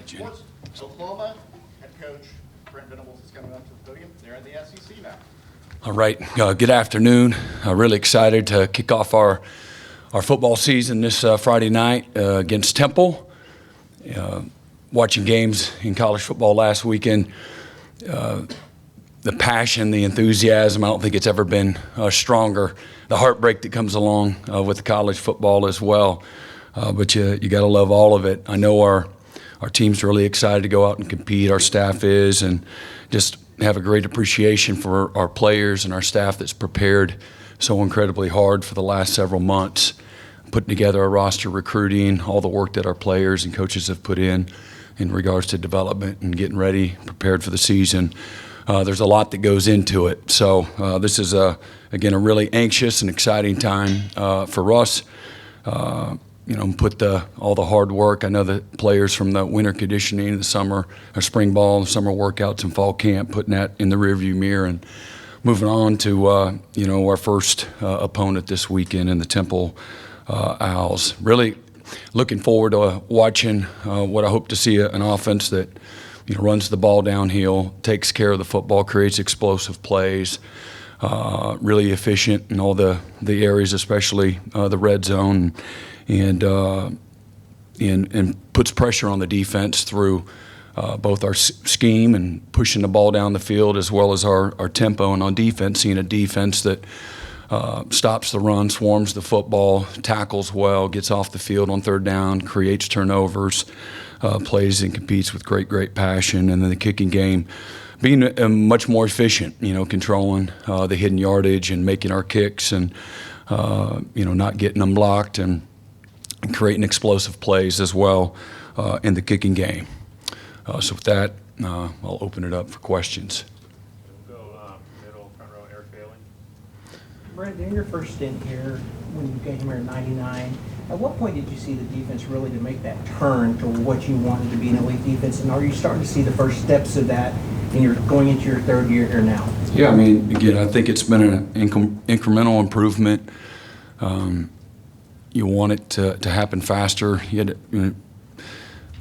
Sports. Oklahoma head coach Brent Venables is coming up to the podium. They're in the SEC now. All right. Good afternoon. Really excited to kick off our football season this Friday night against Temple. Watching games in college football last weekend, the passion, the enthusiasm, I don't think it's ever been stronger. The heartbreak that comes along with college football as well. But you got to love all of it. I know our team's really excited to go out and compete. Our staff is, and just have a great appreciation for our players and our staff that's prepared so incredibly hard for the last several months, putting together a roster, recruiting, all the work that our players and coaches have put in regards to development and getting ready, prepared for the season. There's a lot that goes into it. So this is, again, a really anxious and exciting time for us. Put all the hard work. I know the players from the winter conditioning, the summer, or spring ball, the summer workouts and fall camp, putting that in the rearview mirror and moving on to, our first opponent this weekend in the Temple Owls. Really looking forward to watching what I hope to see an offense that runs the ball downhill, takes care of the football, creates explosive plays, really efficient in all the areas, especially the red zone, and puts pressure on the defense through both our scheme and pushing the ball down the field, as well as our tempo, and on defense, seeing a defense that stops the run, swarms the football, tackles well, gets off the field on third down, creates turnovers, plays and competes with great passion. And then the kicking game being much more efficient, controlling the hidden yardage and making our kicks and, not getting them blocked and creating explosive plays as well in the kicking game. So with that, I'll open it up for questions. Brent, in your first stint here, when you came here in '99, at what point did you see the defense really to make that turn to what you wanted to be an elite defense? And are you starting to see the first steps of that, and you're going into your third year here now? Yeah, again, I think it's been an incremental improvement. You want it to happen faster. You had to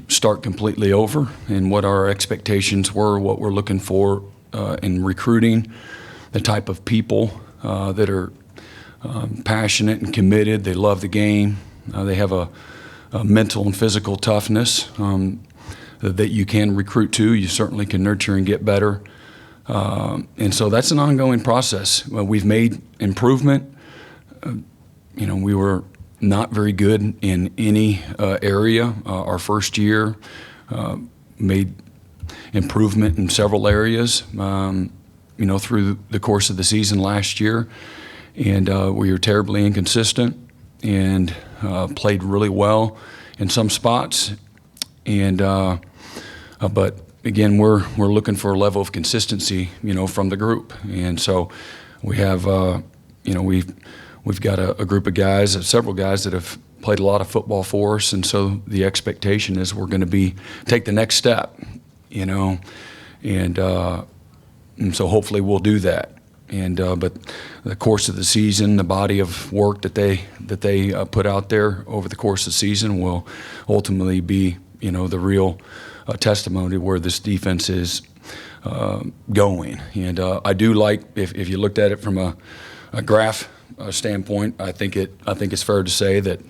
start completely over, and what our expectations were, what we're looking for in recruiting, the type of people that are passionate and committed. They love the game. They have a mental and physical toughness that you can recruit to. You certainly can nurture and get better. And so that's an ongoing process. We've made improvement. We were not very good in any area. Our first year made improvement in several areas. Through the course of the season last year. And we were terribly inconsistent and played really well in some spots. And but again, we're looking for a level of consistency, from the group. And so we have, we've got a group of guys, several guys that have played a lot of football for us. And so the expectation is we're going to take the next step, and so hopefully we'll do that. And but the course of the season, the body of work that they put out there over the course of the season will ultimately be, the real testimony where this defense is going. And I do like, if you looked at it from a graph standpoint, I think it's fair to say that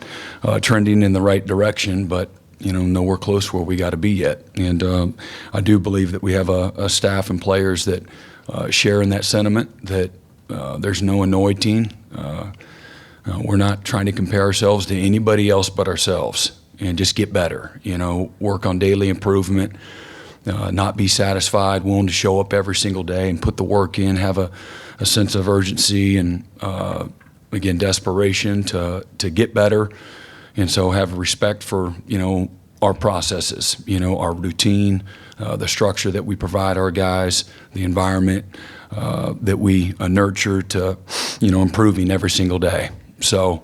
trending in the right direction, but nowhere close where we got to be yet. And I do believe that we have a staff and players that share in that sentiment, that there's no anointing. We're not trying to compare ourselves to anybody else but ourselves, and just get better, work on daily improvement, not be satisfied, willing to show up every single day and put the work in, have a sense of urgency and, again, desperation to get better. And so have respect for, our processes, our routine, the structure that we provide our guys, the environment that we nurture to, improving every single day. So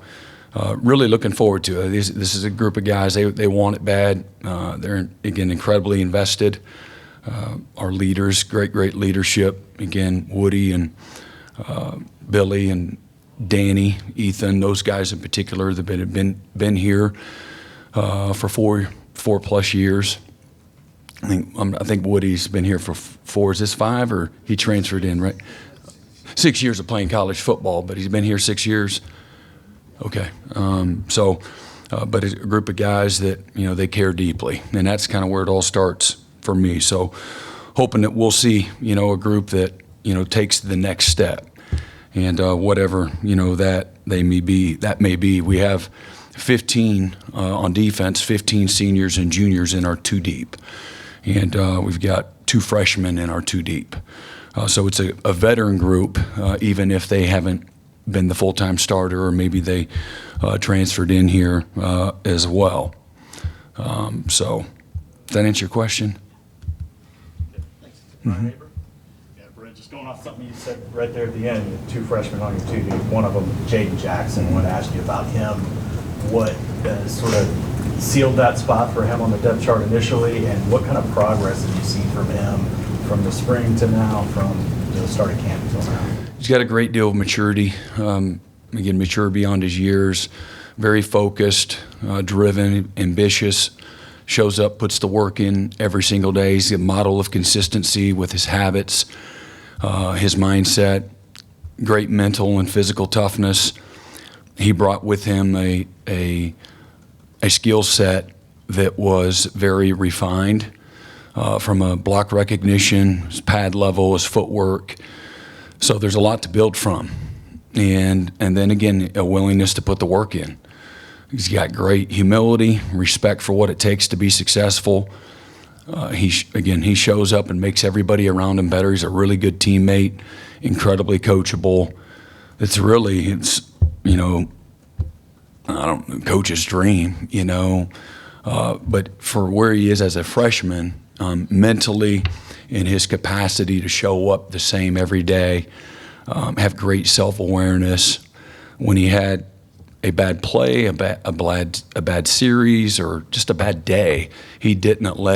really looking forward to it. This is a group of guys, they want it bad. They're, again, incredibly invested. Our leaders, great leadership. Again, Woody and Billy and Danny, Ethan, those guys in particular that have been here for four plus years. I think Woody's been here for 4. Is this 5, or he transferred in, right? 6 years of playing college football, but he's been here 6 years. Okay, but a group of guys that they care deeply, and that's kind of where it all starts for me. So, hoping that we'll see a group that takes the next step, and whatever that may be. We have 15 on defense, 15 seniors and juniors in our 2 deep. And we've got 2 freshmen in our 2 deep. So it's a veteran group, even if they haven't been the full-time starter, or maybe they transferred in here as well. So does that answer your question? Thanks. Brian Aber? Yeah, Brent, just going off something you said right there at the end, you had 2 freshmen on your 2 deep. One of them, Jaden Jackson. I want to ask you about him. What sort of sealed that spot for him on the depth chart initially, and what kind of progress did you see from him from the spring to now, from the start of camp until now? He's got a great deal of maturity. Again, mature beyond his years. Very focused, driven, ambitious. Shows up, puts the work in every single day. He's a model of consistency with his habits, his mindset, great mental and physical toughness. He brought with him a skill set that was very refined, from a block recognition, his pad level, his footwork. So there's a lot to build from. And then again, a willingness to put the work in. He's got great humility, respect for what it takes to be successful. He shows up and makes everybody around him better. He's a really good teammate, incredibly coachable. It's coach's dream, but for where he is as a freshman, mentally, in his capacity to show up the same every day, have great self-awareness. When he had a bad play, a bad series, or just a bad day, he didn't allow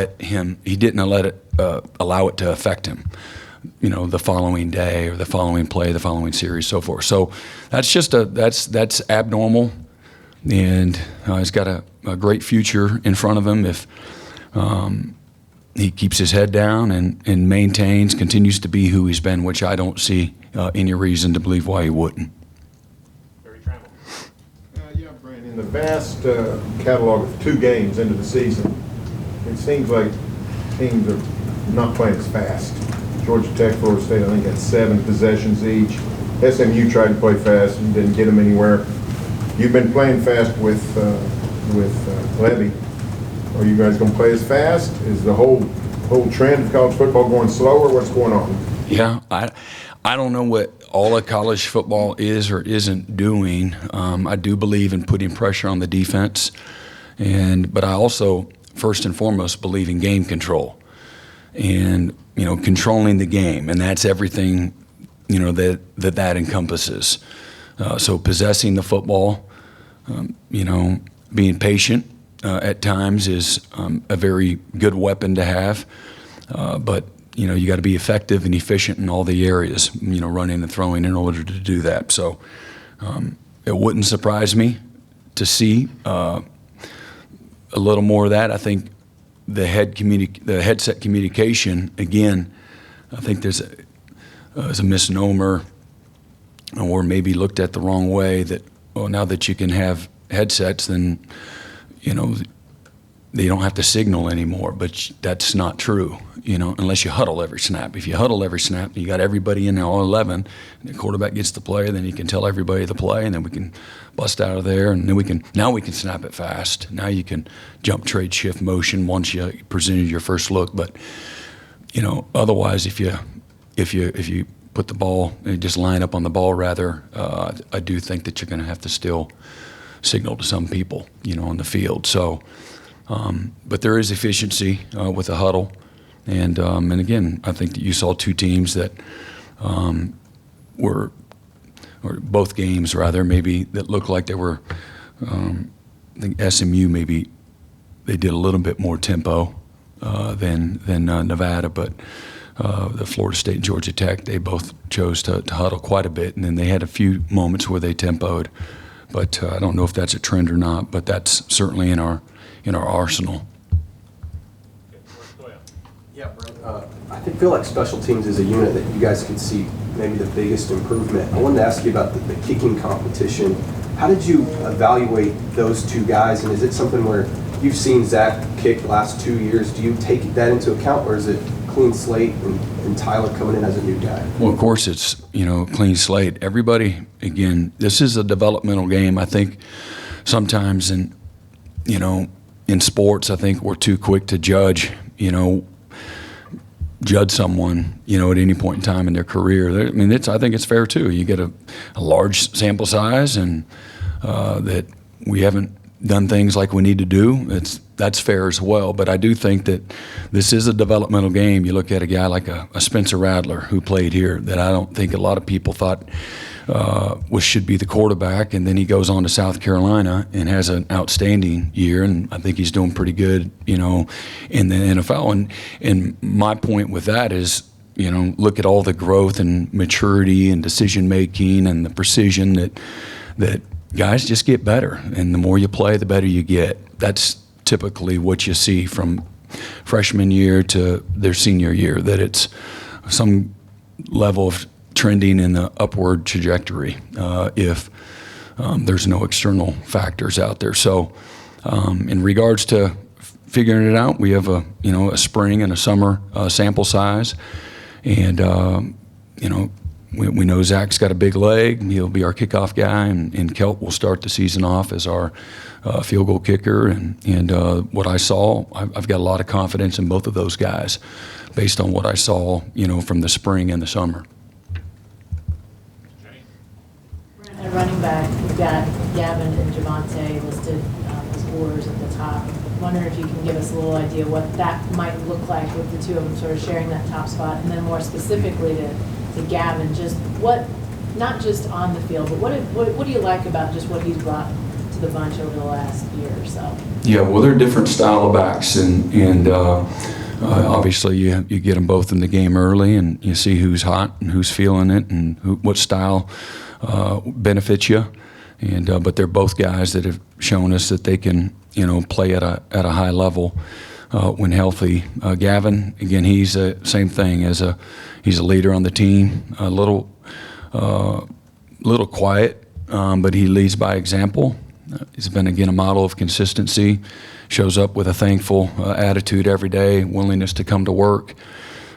it to affect him. The following day or the following play, the following series, so forth. So that's abnormal. And he's got a great future in front of him if he keeps his head down and continues to be who he's been, which I don't see any reason to believe why he wouldn't. Barry Trammell. Yeah, Brent, in the vast catalog of 2 games into the season, it seems like teams are not playing as fast. Georgia Tech, Florida State, I think, had 7 possessions each. SMU tried to play fast and didn't get them anywhere. You've been playing fast with Levy. Are you guys going to play as fast? Is the whole trend of college football going slower? What's going on? Yeah, I don't know what all of college football is or isn't doing. I do believe in putting pressure on the defense, but I also, first and foremost, believe in game control and controlling the game, and that's everything that encompasses. So possessing the football, being patient at times is a very good weapon to have. But you got to be effective and efficient in all the areas, running and throwing in order to do that. So it wouldn't surprise me to see a little more of that. I think the headset communication, again, I think there's a misnomer, or maybe looked at the wrong way, that now that you can have headsets, then they don't have to signal anymore. But that's not true, unless you huddle every snap. If you huddle every snap, you got everybody in there, all 11, and the quarterback gets the play, then you can tell everybody the play, and then we can bust out of there, and then we can snap it fast. Now you can jump, trade, shift motion once you presented your first look. But otherwise, if you put the ball, just line up on the ball rather, I do think that you're going to have to still signal to some people, on the field. So, but there is efficiency with the huddle, and again, I think that you saw 2 teams that or both games rather, maybe, that looked like they were. I think SMU, maybe they did a little bit more tempo than Nevada, but. The Florida State and Georgia Tech, they both chose to huddle quite a bit, and then they had a few moments where they tempoed. But I don't know if that's a trend or not, but that's certainly in our arsenal. Yeah, Brent, I feel like special teams is a unit that you guys could see maybe the biggest improvement. I wanted to ask you about the kicking competition. How did you evaluate those two guys, and is it something where you've seen Zach kick the last 2 years? Do you take that into account, or is it clean slate and Tyler coming in as a new guy? Well, of course, it's, clean slate. Everybody, again, this is a developmental game. I think sometimes in sports, I think we're too quick to judge someone, at any point in time in their career. I think it's fair too. You get a large sample size, and that we haven't done things like we need to do. That's fair as well. But I do think that this is a developmental game. You look at a guy like a Spencer Rattler who played here, that I don't think a lot of people thought should be the quarterback, and then he goes on to South Carolina and has an outstanding year, and I think he's doing pretty good, in the NFL. And my point with that is, look at all the growth and maturity and decision making and the precision that guys just get better, and the more you play, the better you get. That's typically what you see from freshman year to their senior year, that it's some level of trending in the upward trajectory if there's no external factors out there. So in regards to figuring it out, we have a spring and a summer sample size, and we know Zach's got a big leg. He'll be our kickoff guy, and Kelt will start the season off as our field goal kicker. And what I saw, I've got a lot of confidence in both of those guys based on what I saw, from the spring and the summer. At running back, we've got Gavin and Javonte listed as orders at the top. Wondering if you can give us a little idea what that might look like with the two of them sort of sharing that top spot, and then more specifically to Gavin, just what, not just on the field, but what do you like about just what he's brought to the bunch over the last year or so? Yeah, well, they're different style of backs, and obviously you get them both in the game early, and you see who's hot and who's feeling it, and what style benefits you. And but they're both guys that have shown us that they can play at a high level when healthy. Gavin, again, he's the same thing he's a leader on the team, a little quiet, but he leads by example. He's been, again, a model of consistency, shows up with a thankful attitude every day, willingness to come to work,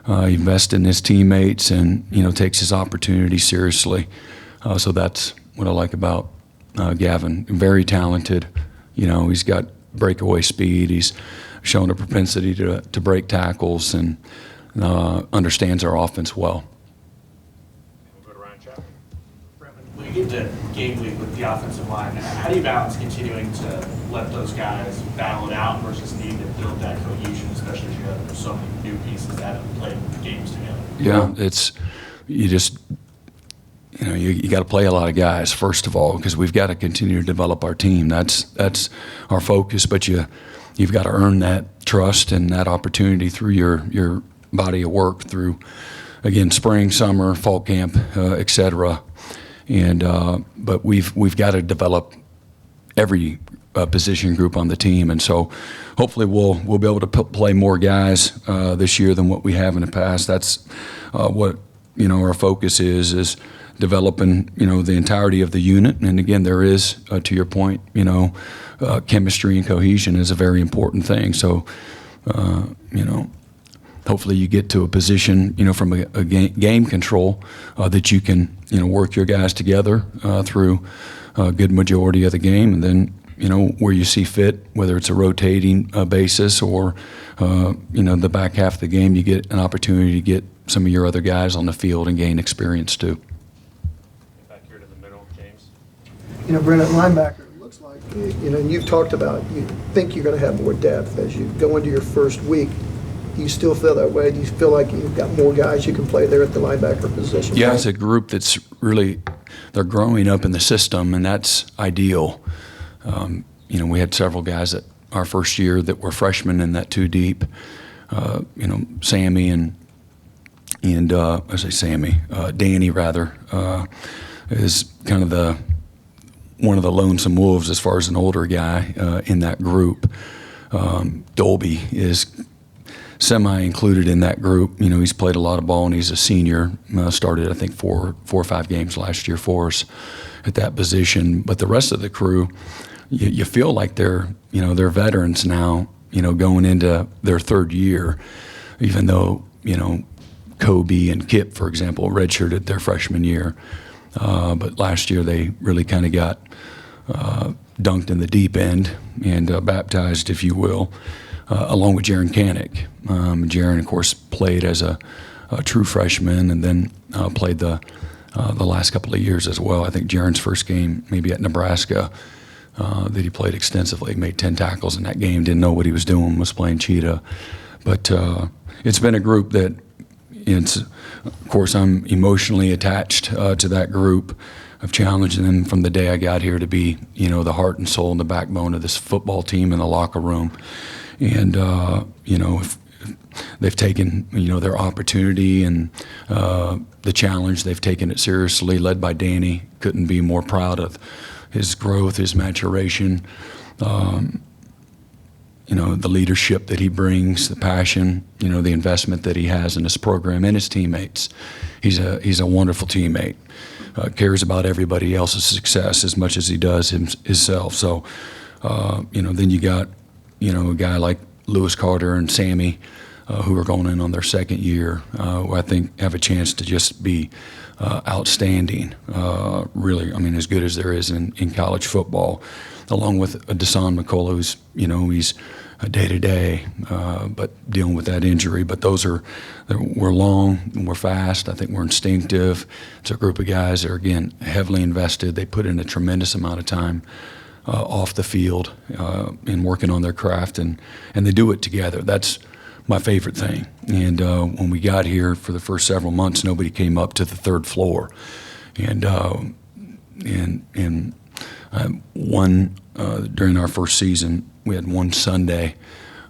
invest in his teammates, and takes his opportunity seriously. So that's what I like about Gavin. Very talented. He's got breakaway speed. He's shown a propensity to break tackles, and understands our offense well. We'll go to Ryan Chapman. When you get to game week with the offensive line, how do you balance continuing to let those guys battle it out versus needing to build that cohesion, especially as you have so many new pieces that have played games together? Yeah, you got to play a lot of guys, first of all, because we've got to continue to develop our team. That's our focus, but you've got to earn that trust and that opportunity through your body of work, through, again, spring, summer, fall camp, et cetera. And but we've got to develop every position group on the team, and so hopefully we'll be able to play more guys this year than what we have in the past. That's what our focus is developing the entirety of the unit. And again, there is to your point, chemistry and cohesion is a very important thing. So hopefully you get to a position from a game control that you can work your guys together through a good majority of the game, and then where you see fit, whether it's a rotating basis or the back half of the game, you get an opportunity to get some of your other guys on the field and gain experience too. Back here to the middle, James. Brent, at linebacker, it looks like, you've talked about, you think you're going to have more depth as you go into your first week. Do you still feel that way? Do you feel like you've got more guys you can play there at the linebacker position? Yeah, it's a group that's really, they're growing up in the system, and that's ideal. We had several guys that our first year that were freshmen in that two deep. Sammy and I say Sammy, Danny rather, is kind of one of the lonesome wolves as far as an older guy in that group. Dolby is semi-included in that group. You know, he's played a lot of ball, and he's a senior. Started, I think, four or five games last year for us at that position. But the rest of the crew, you feel like they're veterans now, you know, going into their third year, even though, you know, Kobe and Kip, for example, redshirted their freshman year. But last year they really kind of got dunked in the deep end and baptized, if you will, along with Jaron Canick. Jaron, of course, played as a true freshman and then played the last couple of years as well. I think Jaron's first game, maybe at Nebraska, that he played extensively, made 10 tackles in that game, didn't know what he was doing, was playing Cheetah. But it's been a group that, of course, I'm emotionally attached to that group. I've challenged them from the day I got here to be, you know, the heart and soul and the backbone of this football team in the locker room. And, you know, if they've taken, you know, their opportunity and the challenge, they've taken it seriously, led by Danny. Couldn't be more proud of his growth, his maturation, you know, the leadership that he brings, the passion, you know, the investment that he has in this program and his teammates. He's a wonderful teammate. Cares about everybody else's success as much as he does himself. So, you know, then you got, you know, a guy like Lewis Carter and Sammy, who are going in on their second year, who I think have a chance to just be outstanding, really, I mean, as good as there is in college football, along with Desan McCullough, who's, you know, he's day-to-day, but dealing with that injury. But we're long, and we're fast. I think we're instinctive. It's a group of guys that are, again, heavily invested. They put in a tremendous amount of time off the field in working on their craft, and they do it together. That's my favorite thing. And when we got here for the first several months, nobody came up to the third floor. And during our first season, we had one Sunday.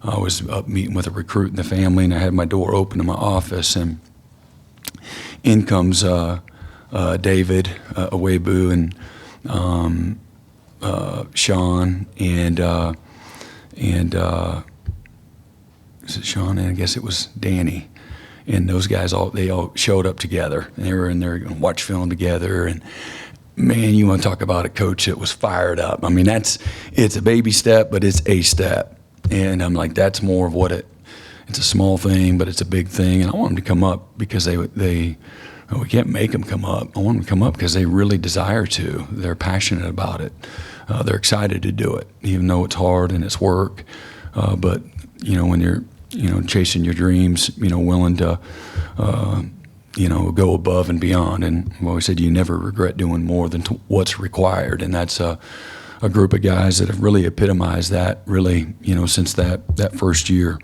I was up meeting with a recruit and the family, and I had my door open in my office, and in comes David Awebu and Sean and is it Sean? And I guess it was Danny. And those guys they all showed up together. And they were in there going to watch film together. And man, you want to talk about a coach that was fired up. I mean, it's a baby step, but it's a step. And I'm like, that's more of what it's a small thing, but it's a big thing. And I want them to come up because we can't make them come up. I want them to come up because they really desire to. They're passionate about it. They're excited to do it, even though it's hard and it's work. But, you know, when you're, you know, chasing your dreams, you know, willing to, you know, go above and beyond. And I've always said you never regret doing more than what's required. And that's a group of guys that have really epitomized that, really, you know, since that first year.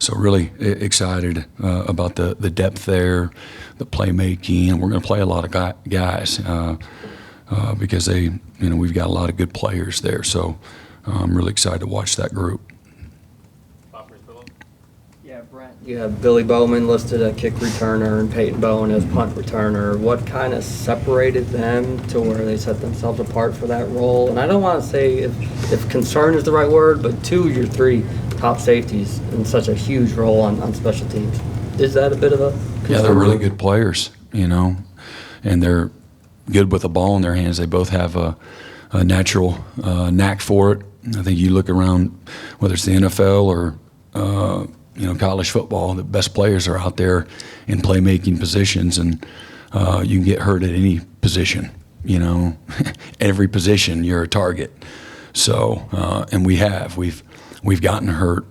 So really excited about the depth there, the playmaking, and we're going to play a lot of guys because we've got a lot of good players there. So I'm really excited to watch that group. Yeah, Brent, you have Billy Bowman listed as kick returner and Peyton Bowen as punt returner. What kind of separated them to where they set themselves apart for that role? And I don't want to say if concern is the right word, but two of your three top safeties in such a huge role on special teams. Is that a bit of a concern? Yeah, they're really good players, you know, and they're good with the ball in their hands. They both have a natural knack for it. I think you look around, whether it's the NFL or college football, the best players are out there in playmaking positions, and you can get hurt at any position. You know, every position you're a target. So, and we've gotten hurt.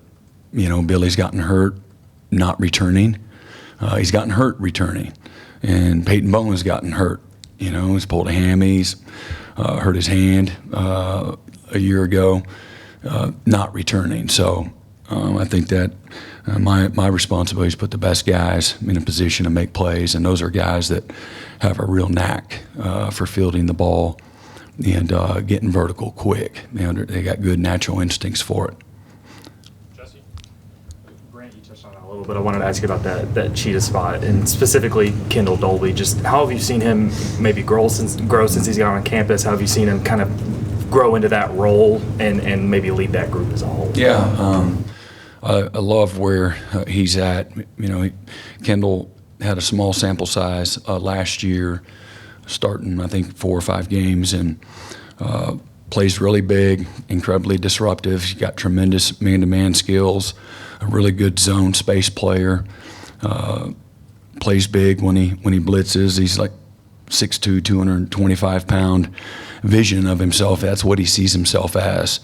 You know, Billy's gotten hurt not returning. He's gotten hurt returning, and Peyton Bowen's gotten hurt. You know, he's pulled a hammy, he's hurt his hand a year ago, not returning. So I think that my responsibility is to put the best guys in a position to make plays, and those are guys that have a real knack for fielding the ball and getting vertical quick. They got good natural instincts for it. Jesse? Brent, you touched on that a little bit. I wanted to ask you about that Cheetah spot, and specifically Kendall Dolby. Just how have you seen him maybe grow since he's got on campus? How have you seen him kind of grow into that role and maybe lead that group as a whole? Yeah, I love where he's at. Kendall had a small sample size last year, starting I think 4 or 5 games, and plays really big, incredibly disruptive. He's got tremendous man-to-man skills, a really good zone space player. Plays big when he blitzes. He's like 6'2", 225-pound vision of himself. That's what he sees himself as.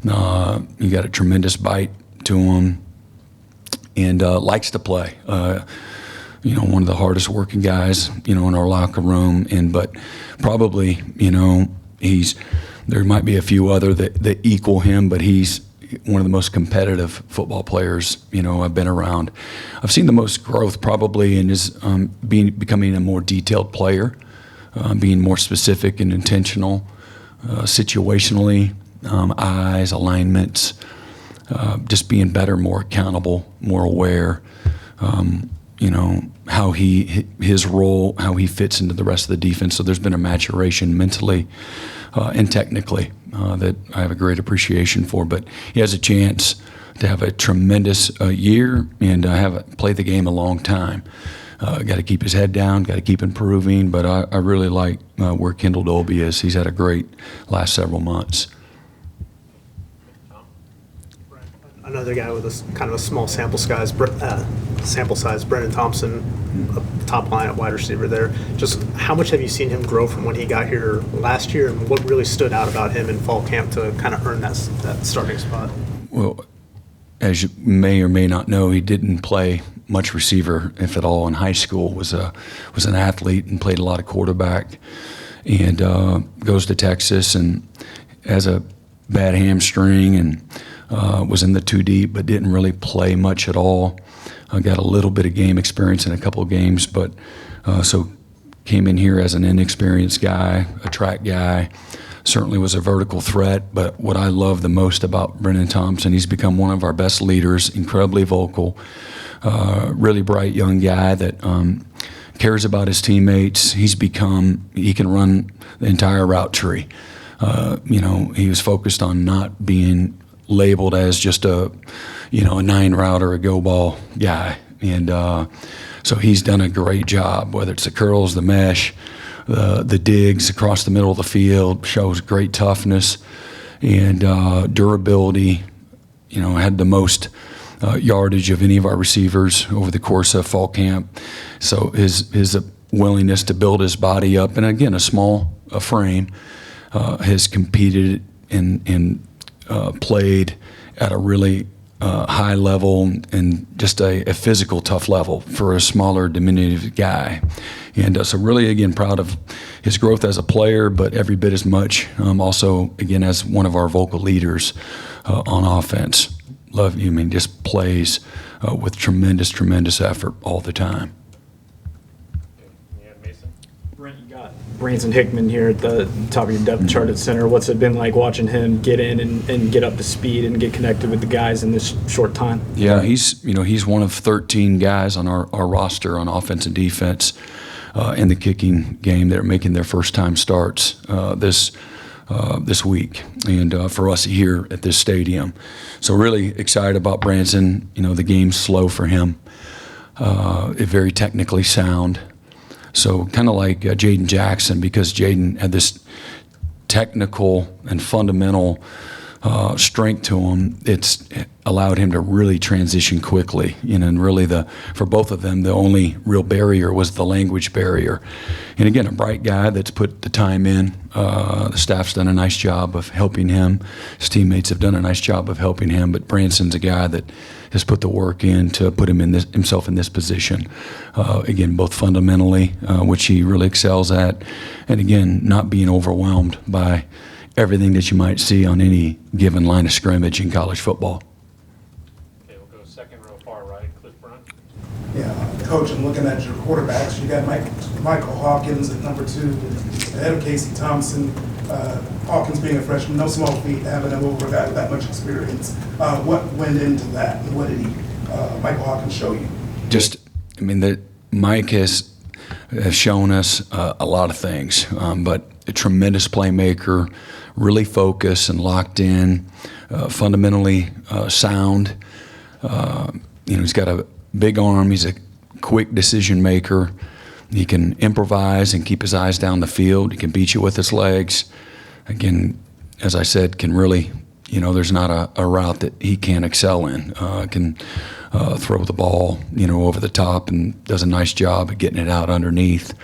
He got a tremendous bite to him, and likes to play. One of the hardest working guys, in our locker room. But probably, there might be a few other that equal him, but he's one of the most competitive football players, I've been around. I've seen the most growth probably in his becoming a more detailed player, being more specific and intentional, situationally, eyes, alignments, just being better, more accountable, more aware. How his role, how he fits into the rest of the defense. So there's been a maturation mentally and technically that I have a great appreciation for. But he has a chance to have a tremendous year and play the game a long time. Got to keep his head down, got to keep improving. But I really like where Kendall Dolby is. He's had a great last several months. Another guy with a kind of a small sample size, Brendan Thompson, top line at wide receiver there. Just how much have you seen him grow from when he got here last year, and what really stood out about him in fall camp to kind of earn that starting spot? Well, as you may or may not know, he didn't play much receiver, if at all, in high school. Was an athlete and played a lot of quarterback, and goes to Texas and has a bad hamstring and was in the 2 deep, but didn't really play much at all. Got a little bit of game experience in a couple of games, but so came in here as an inexperienced guy, a track guy. Certainly was a vertical threat, but what I love the most about Brendan Thompson, he's become one of our best leaders, incredibly vocal, really bright young guy that cares about his teammates. He can run the entire route tree. He was focused on not being labeled as just a 9 route or a go ball guy. And so he's done a great job, whether it's the curls, the mesh, the digs across the middle of the field, shows great toughness and durability. Had the most yardage of any of our receivers over the course of fall camp. So his willingness to build his body up, and again, a small frame, has competed and played at a really high level and just a physical tough level for a smaller, diminutive guy. And so really, again, proud of his growth as a player, but every bit as much also, again, as one of our vocal leaders on offense. Just plays with tremendous effort all the time. Brent, you got Branson Hickman here at the top of your depth chart at center. What's it been like watching him get in and get up to speed and get connected with the guys in this short time? Yeah, he's one of 13 guys on our roster on offense and defense in the kicking game that are making their first time starts this week, and for us here at this stadium. So really excited about Branson. The game's slow for him, very technically sound. So kind of like Jaden Jackson, because Jaden had this technical and fundamental strength to him, it's allowed him to really transition quickly. And really for both of them, the only real barrier was the language barrier. And again, a bright guy that's put the time in. The staff's done a nice job of helping him. His teammates have done a nice job of helping him. But Branson's a guy that has put the work in to put himself in this position. Again, both fundamentally, which he really excels at, and again, not being overwhelmed by everything that you might see on any given line of scrimmage in college football. Okay, we'll go second row far right, Cliff Brunt. Yeah, Coach, I'm looking at your quarterbacks. You got Michael Hawkins at number 2, ahead of Casey Thompson. Hawkins being a freshman, no small feat, having him over that much experience. What went into that, and what did Michael Hawkins show you? Mike has shown us a lot of things, but a tremendous playmaker, really focused and locked in, fundamentally sound, He's got a big arm. He's a quick decision maker. He can improvise and keep his eyes down the field. He can beat you with his legs. Again, as I said, can really, there's not a route that he can't excel in. Can throw the ball, over the top, and does a nice job of getting it out underneath.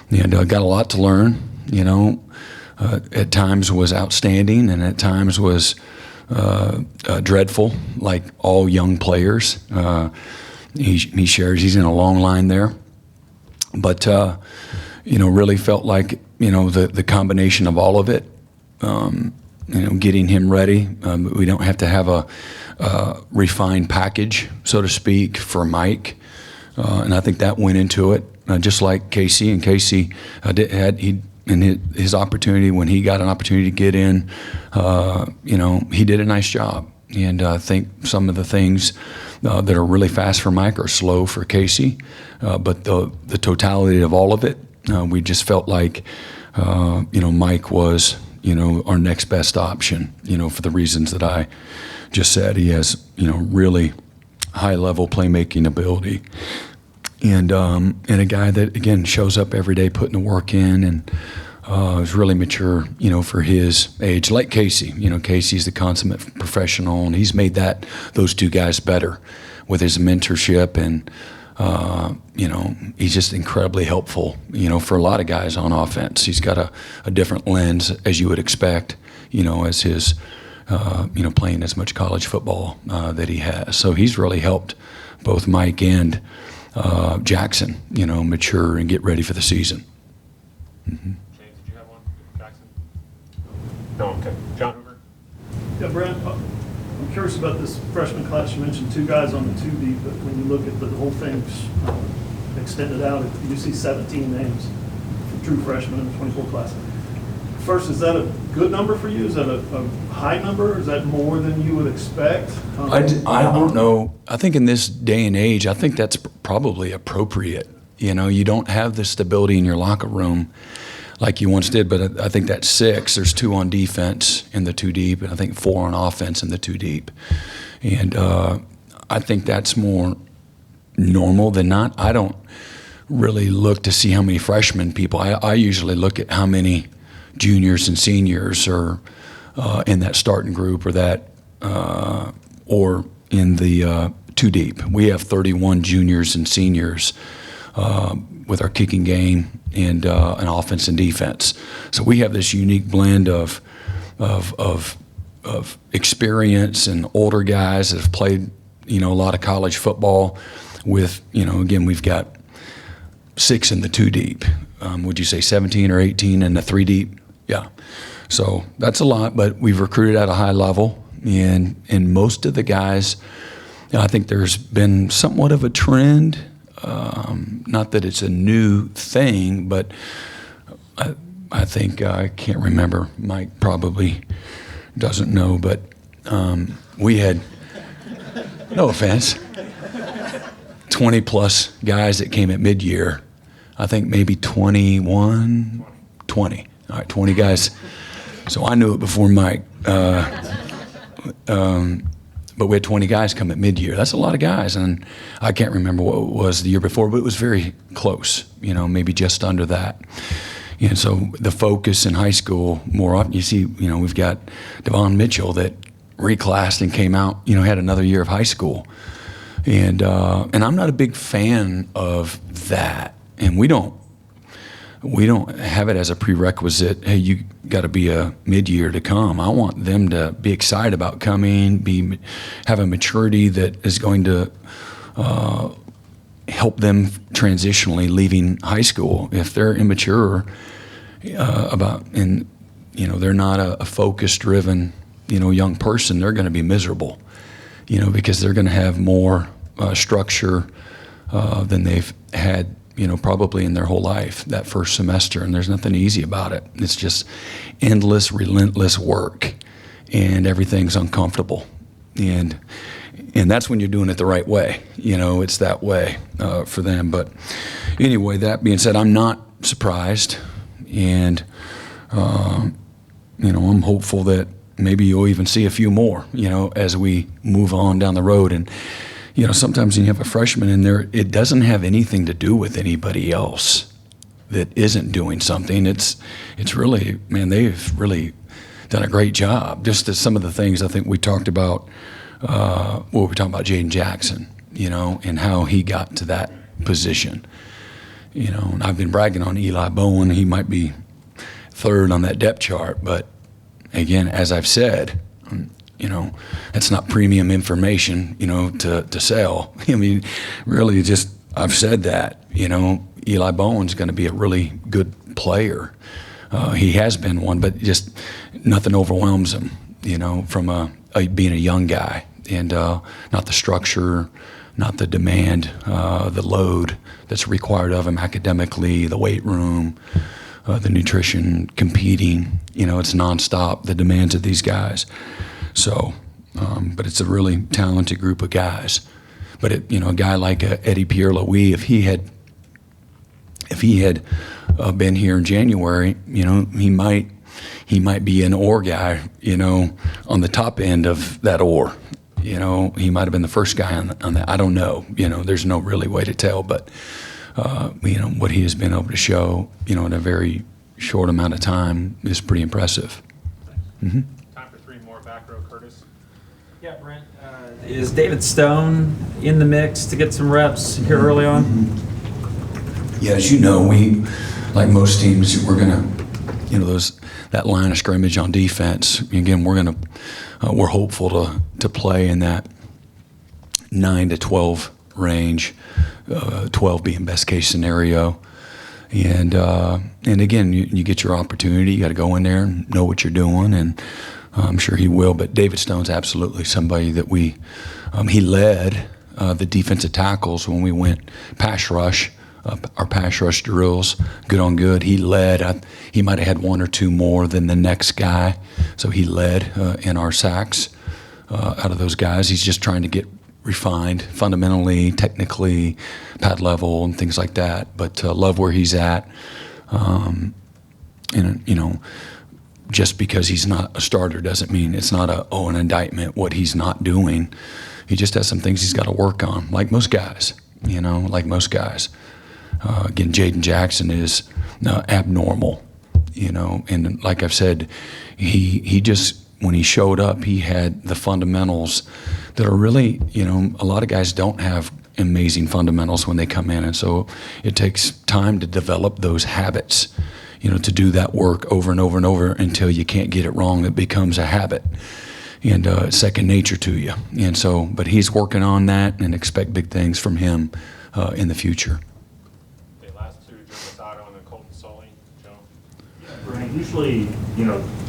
And got a lot to learn. At times was outstanding, and at times was dreadful, like all young players. He shares. He's in a long line there, but really felt like the combination of all of it. Getting him ready. We don't have to have a refined package, so to speak, for Mike, and I think that went into it. Just like Casey, and Casey his opportunity when he got an opportunity to get in, he did a nice job. And I think some of the things that are really fast for Mike are slow for Casey, but the totality of all of it, we just felt like Mike was our next best option. For the reasons that I just said. He has really high level playmaking ability. And a guy that, again, shows up every day putting the work in and is really mature, for his age. Like Casey, Casey's the consummate professional, and he's made those two guys better with his mentorship. And, he's just incredibly helpful, for a lot of guys on offense. He's got a different lens, as you would expect, as his, playing as much college football that he has. So he's really helped both Mike and Jackson, mature and get ready for the season. Mm-hmm. James, did you have one? Jackson? No, okay. John Hoover? Yeah, Brent, I'm curious about this freshman class. You mentioned two guys on the 2D, but when you look at the whole thing's extended out, you see 17 names for true freshmen in the 24 class. First, is that a good number for you? Is that a high number? Is that more than you would expect? I don't know. I think in this day and age, I think that's probably appropriate. You don't have the stability in your locker room like you once did, but I think that's 6. There's 2 on defense in the 2 deep, and I think 4 on offense in the 2 deep. And I think that's more normal than not. I don't really look to see how many freshman people. I usually look at how many juniors and seniors are in that starting group, or that or in the 2 deep. We have 31 juniors and seniors with our kicking game and an offense and defense. So we have this unique blend of experience and older guys that have played a lot of college football. With again, we've got 6 in the 2 deep. Would you say 17 or 18 in the 3 deep? Yeah. So that's a lot, but we've recruited at a high level, and most of the guys, I think there's been somewhat of a trend. Not that it's a new thing, but I think I can't remember. Mike probably doesn't know, but we had, no offense, 20 plus guys that came at mid-year. I think maybe 20. All right, 20 guys. So I knew it before Mike. But we had 20 guys come at mid-year. That's a lot of guys, and I can't remember what it was the year before, but it was very close, maybe just under that. And so the focus in high school, more often, you see, we've got Devon Mitchell that reclassed and came out, had another year of high school. And I'm not a big fan of that. And we don't have it as a prerequisite. Hey, you got to be a mid-year to come. I want them to be excited about coming, have a maturity that is going to help them transitionally leaving high school. If they're immature they're not a focus-driven, young person, they're going to be miserable, because they're going to have more structure than they've had, probably in their whole life that first semester. And there's nothing easy about it. It's just endless, relentless work, and everything's uncomfortable. And that's when you're doing it the right way. It's that way for them. But anyway, that being said, I'm not surprised. And, I'm hopeful that, maybe you'll even see a few more, as we move on down the road. And, sometimes when you have a freshman in there, it doesn't have anything to do with anybody else that isn't doing something. It's really, man, they've really done a great job. Just as some of the things I think we talked about, we were talking about Jaden Jackson, and how he got to that position. And I've been bragging on Eli Bowen. He might be third on that depth chart, but again, as I've said, that's not premium information, to sell. I mean, really, just I've said that. Eli Bowen's going to be a really good player. He has been one, but just nothing overwhelms him, from being a young guy, and not the structure, not the demand, the load that's required of him academically, the weight room, the nutrition, competing. It's nonstop, the demands of these guys. So, but it's a really talented group of guys. But a guy like Eddie Pierre-Louis, if he had been here in January, he might be an ore guy, on the top end of that ore. He might have been the first guy on that. I don't know. There's no really way to tell. But what he has been able to show, in a very short amount of time is pretty impressive. Mm-hmm. Time for three more. Back row, Curtis. Yeah, Brent. Is David Stone in the mix to get some reps here early on? Yeah, as you know, we, like most teams, we're gonna, that line of scrimmage on defense. Again, we're hopeful to play in that 9 to 12 range, 12 being best case scenario. And again, you get your opportunity. You got to go in there and know what you're doing, and I'm sure he will. But David Stone's absolutely somebody that he led the defensive tackles when we went pass rush. Our pass rush drills, good on good. He led. He might have had one or two more than the next guy, so he led in our sacks out of those guys. He's just trying to get refined fundamentally, technically, pad level, and things like that. But love where he's at. And just because he's not a starter doesn't mean it's not an indictment what he's not doing. He just has some things he's got to work on, like most guys. Again, Jaden Jackson is abnormal, and like I've said, he just, when he showed up, he had the fundamentals that are really, a lot of guys don't have amazing fundamentals when they come in, and so it takes time to develop those habits, to do that work over and over and over until you can't get it wrong. It becomes a habit, and it's second nature to you. And so, but he's working on that, and expect big things from him in the future. Usually,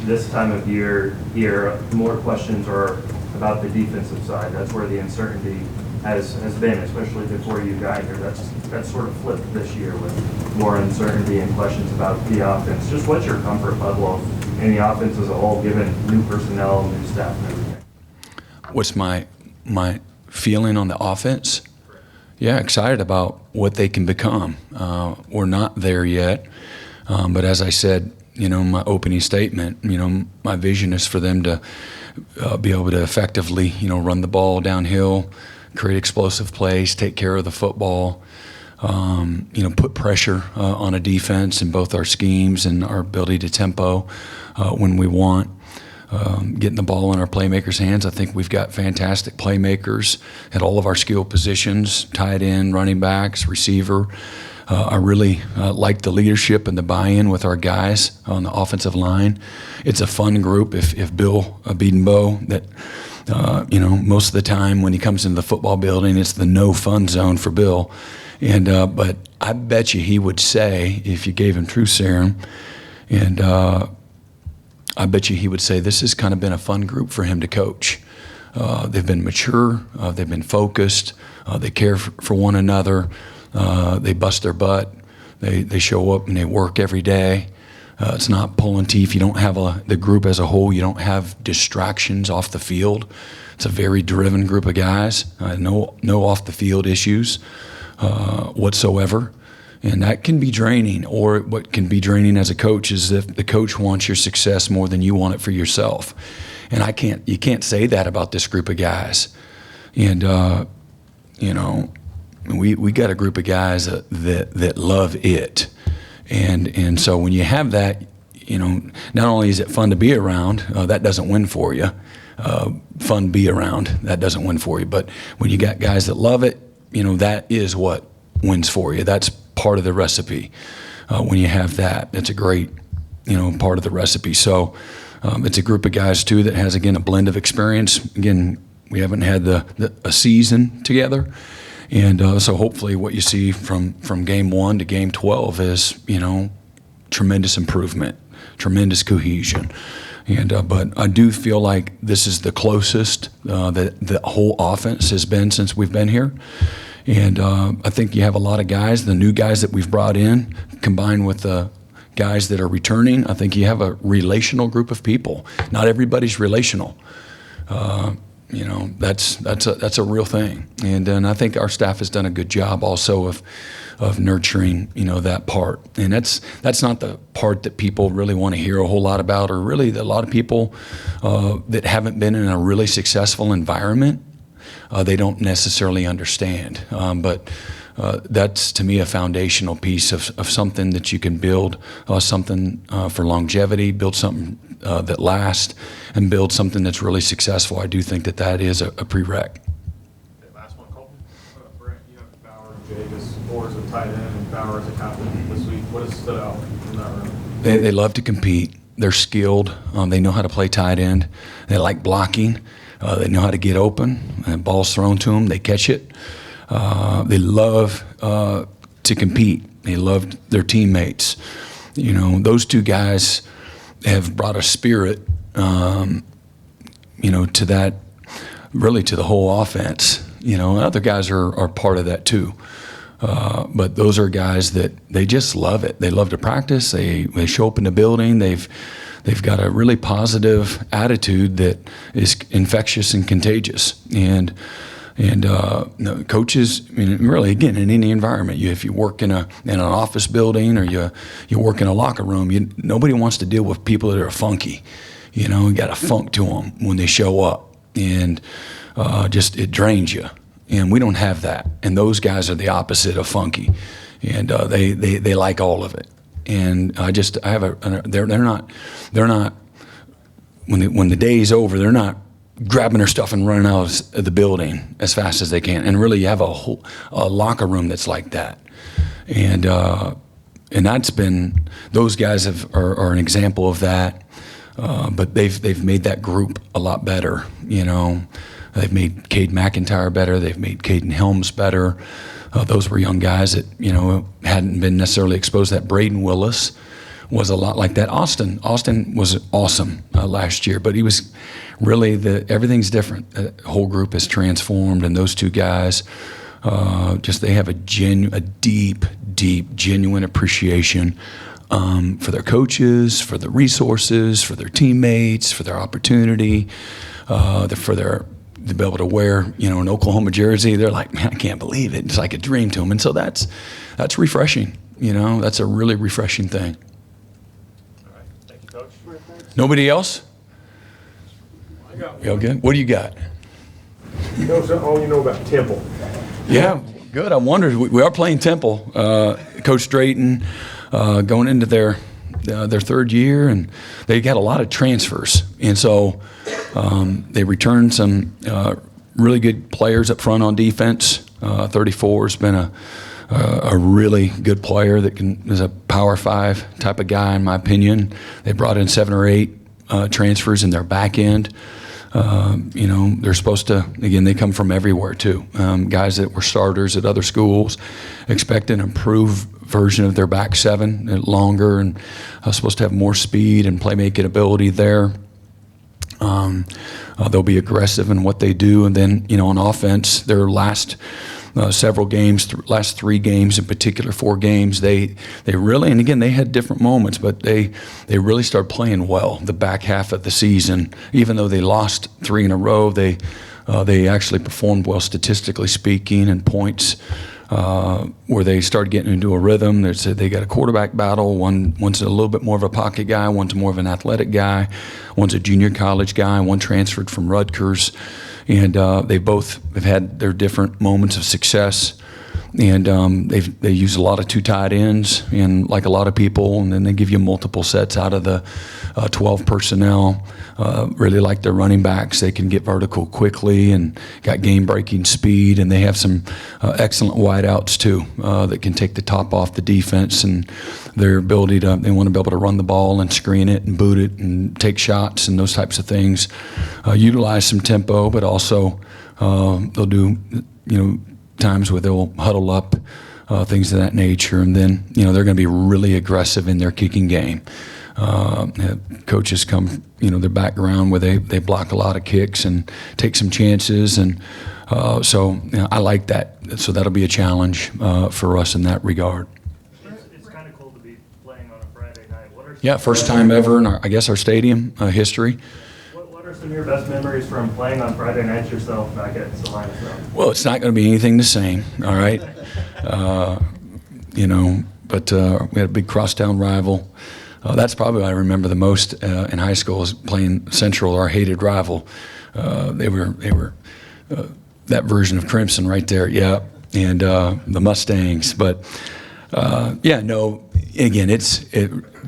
this time of year here, more questions are about the defensive side. That's where the uncertainty has been, especially before you got here. That's sort of flipped this year with more uncertainty and questions about the offense. Just what's your comfort level in the offense as a whole, given new personnel, new staff, and everything? What's my feeling on the offense? Yeah, excited about what they can become. We're not there yet, but as I said, my opening statement, my vision is for them to be able to effectively, run the ball downhill, create explosive plays, take care of the football, put pressure on a defense in both our schemes and our ability to tempo when we want. Getting the ball in our playmakers' hands. I think we've got fantastic playmakers at all of our skill positions, tight end, running backs, receiver. I really like the leadership and the buy-in with our guys on the offensive line. It's a fun group. If Bill Bedenbow, that most of the time when he comes into the football building, it's the no fun zone for Bill. And but I bet you he would say, if you gave him truth serum, and I bet you he would say this has kind of been a fun group for him to coach. They've been mature. They've been focused. They care for one another. They bust their butt. They show up and they work every day. It's not pulling teeth. You don't have the group as a whole. You don't have distractions off the field. It's a very driven group of guys. No off the field issues whatsoever. And that can be draining, or what can be draining as a coach is if the coach wants your success more than you want it for yourself. And you can't say that about this group of guys. And, you know, we got a group of guys that love it. And so when you have that, you know, not only is it fun to be around, that doesn't win for you. Fun to be around, that doesn't win for you. But when you got guys that love it, you know, that is what wins for you. That's part of the recipe. When you have that, it's a great, you know, part of the recipe. So it's a group of guys too that has, again, a blend of experience. Again, we haven't had a season together. And so hopefully what you see from game 1 to game 12 is, you know, tremendous improvement, tremendous cohesion. And but I do feel like this is the closest that the whole offense has been since we've been here. And I think you have a lot of guys, the new guys that we've brought in, combined with the guys that are returning. I think you have a relational group of people. Not everybody's relational. You know, that's a real thing. And I think our staff has done a good job also of nurturing, you know, that part. And that's not the part that people really want to hear a whole lot about, or really a lot of people that haven't been in a really successful environment, they don't necessarily understand. But that's, to me, a foundational piece of something that you can build, something for longevity, build something that lasts, and build something that's really successful. I do think that is a prereq. Okay, last one, Colton. Brent, you have Bauer and Javis, or as a tight end, and Bauer as a captain this week. What has stood out in that room? They love to compete. They're skilled. They know how to play tight end. They like blocking. They know how to get open. And ball's thrown to them, they catch it. They love to compete. They love their teammates. You know, those two guys have brought a spirit, you know, to that, really to the whole offense. You know, other guys are part of that too. But those are guys that they just love it. They love to practice. They show up in the building. They've got a really positive attitude that is infectious and contagious. And coaches, I mean, really, again, in any environment, if you work in an office building, or you work in a locker room, nobody wants to deal with people that are funky. You know, you got a funk to them when they show up, and just it drains you. And we don't have that. And those guys are the opposite of funky, and they like all of it. And they're not when the day's over, they're not grabbing their stuff and running out of the building as fast as they can. And really, you have a locker room that's like that. And that's been, those guys are an example of that. But they've made that group a lot better. You know, they've made Cade McIntyre better. They've made Caden Helms better. Those were young guys that, you know, hadn't been necessarily exposed to that. Braden Willis was a lot like that. Austin was awesome last year, but he was really everything's different. The whole group has transformed, and those two guys, they have a deep, genuine appreciation for their coaches, for the resources, for their teammates, for their opportunity, to be able to wear, you know, an Oklahoma jersey. They're like, man, I can't believe it. It's like a dream to them. And so that's refreshing. You know, that's a really refreshing thing. All right. Thank you, Coach. Nobody else? You all good? What do you got? You know all you know about Temple. Yeah, good. I wondered. We are playing Temple. Coach Drayton going into their third year, and they got a lot of transfers. And so they returned some really good players up front on defense. 34 has been a really good player that is a Power 5 type of guy, in my opinion. They brought in 7 or 8 transfers in their back end. You know, they're supposed to, again, they come from everywhere too. Guys that were starters at other schools expect an improved version of their back 7, longer, and supposed to have more speed and playmaking ability there. They'll be aggressive in what they do. And then, you know, on offense, their last several games, last 3 games in particular, 4 games, they really, and again, they had different moments, but they really started playing well the back half of the season. Even though they lost 3 in a row, they actually performed well statistically speaking, and points where they started getting into a rhythm. They got a quarterback battle. One's a little bit more of a pocket guy. One's more of an athletic guy. One's a junior college guy. One transferred from Rutgers. And they both have had their different moments of success. And they use a lot of two tight ends, and like a lot of people, and then they give you multiple sets out of the 12 personnel. Really like their running backs. They can get vertical quickly and got game-breaking speed, and they have some excellent wideouts too that can take the top off the defense, and their ability they want to be able to run the ball and screen it and boot it and take shots and those types of things. Utilize some tempo, but also they'll do, times where they'll huddle up, things of that nature, and then they're going to be really aggressive in their kicking game. Coaches come, their background where they block a lot of kicks and take some chances, and so I like that. So that'll be a challenge for us in that regard. It's kind of cool to be playing on a Friday night. Yeah, first time ever in our stadium history. What are some of your best memories from playing on Friday nights yourself back at Salina? Well, it's not going to be anything the same, all right? But we had a big crosstown rival. That's probably what I remember the most in high school, is playing Central, our hated rival. They were that version of Crimson right there, yeah, and the Mustangs. But again,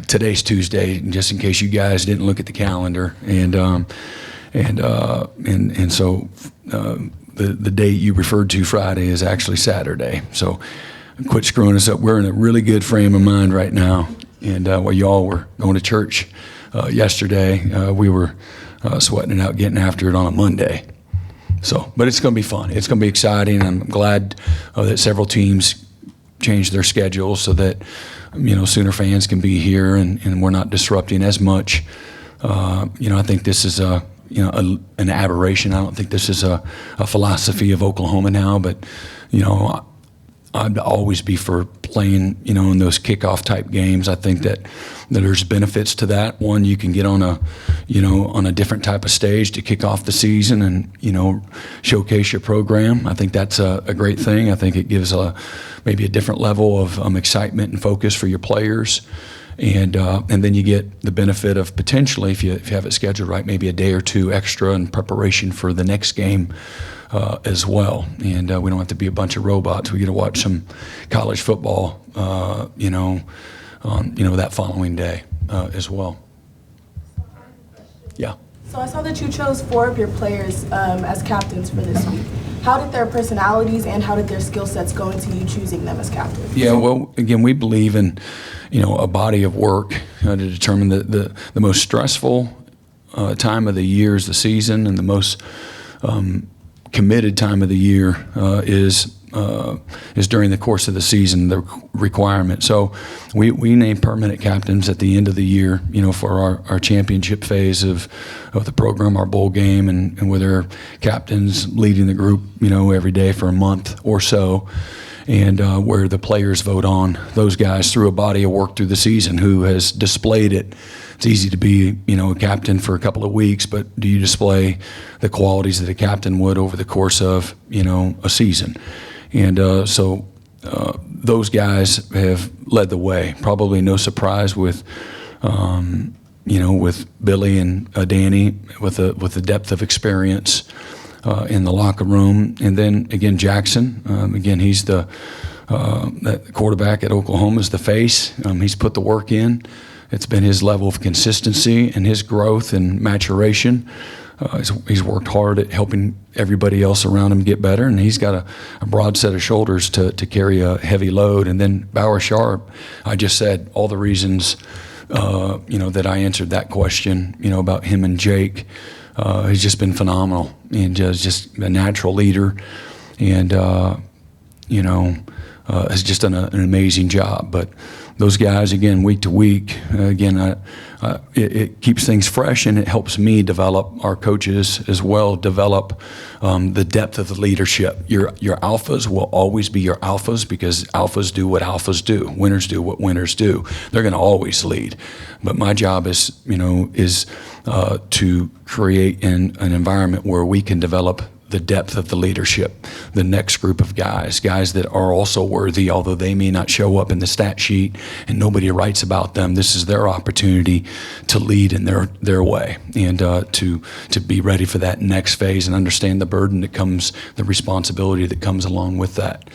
today's Tuesday, just in case you guys didn't look at the calendar, and so the date you referred to, Friday, is actually Saturday. So quit screwing us up. We're in a really good frame of mind right now. And while y'all were going to church yesterday, we were sweating it out, getting after it on a Monday. So, but it's going to be fun. It's going to be exciting. I'm glad that several teams changed their schedules so that Sooner fans can be here and we're not disrupting as much. I think this is an aberration. I don't think this is a philosophy of Oklahoma now, but I'd always be for playing, in those kickoff type games. I think that there's benefits to that. One, you can get on a different type of stage to kick off the season and, showcase your program. I think that's a great thing. I think it gives maybe a different level of excitement and focus for your players. And then you get the benefit of potentially, if you have it scheduled right, maybe a day or two extra in preparation for the next game as well. And we don't have to be a bunch of robots. We get to watch some college football, on that following day as well. Yeah. So I saw that you chose 4 of your players as captains for this week. How did their personalities and how did their skill sets go into you choosing them as captains? Yeah, well, again, we believe in, a body of work to determine the most stressful time of the year is the season, and the most committed time of the year is during the course of the season, the requirement. So we name permanent captains at the end of the year, for our championship phase of the program, our bowl game, and with our captains leading the group, every day for a month or so, and where the players vote on those guys through a body of work through the season who has displayed it. It's easy to be, a captain for a couple of weeks, but do you display the qualities that a captain would over the course of, a season? And so those guys have led the way. Probably no surprise with, with Billy and Danny, with the depth of experience in the locker room. And then again, Jackson. Again, he's that quarterback at Oklahoma is the face. He's put the work in. It's been his level of consistency and his growth and maturation. He's worked hard at helping everybody else around him get better, and he's got a broad set of shoulders to carry a heavy load. And then Bauer Sharp, I just said all the reasons, that I answered that question, about him and Jake. He's just been phenomenal and just a natural leader, and has just done an amazing job. But those guys, again, week to week, it keeps things fresh, and it helps me develop, our coaches as well, develop the depth of the leadership. Your alphas will always be your alphas because alphas do what alphas do. Winners do what winners do. They're going to always lead. But my job is to create an environment where we can develop the depth of the leadership, the next group of guys that are also worthy, although they may not show up in the stat sheet and nobody writes about them. This is their opportunity to lead in their way and to be ready for that next phase and understand the burden that comes, the responsibility that comes along with that.